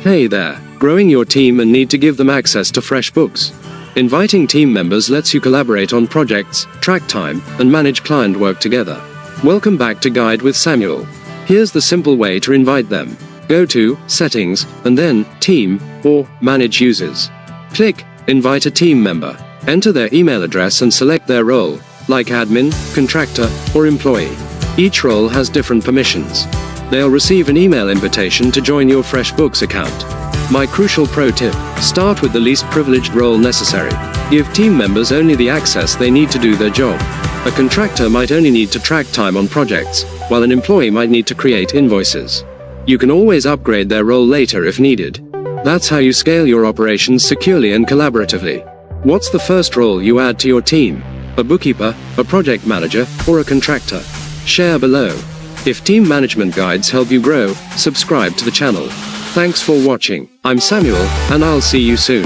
Hey there, growing your team and need to give them access to FreshBooks. Inviting team members lets you collaborate on projects, track time, and manage client work together. Welcome back to Guide with Samuel. Here's the simple way to invite them. Go to Settings, and then Team, or Manage Users. Click Invite a team member. Enter their email address and select their role, like admin, contractor, or employee. Each role has different permissions. They'll receive an email invitation to join your FreshBooks account. My crucial pro tip: start with the least privileged role necessary. Give team members only the access they need to do their job. A contractor might only need to track time on projects, while an employee might need to create invoices. You can always upgrade their role later if needed. That's how you scale your operations securely and collaboratively. What's the first role you add to your team? A bookkeeper, a project manager, or a contractor? Share below. If team management guides help you grow, subscribe to the channel. Thanks for watching. I'm Samuel, and I'll see you soon.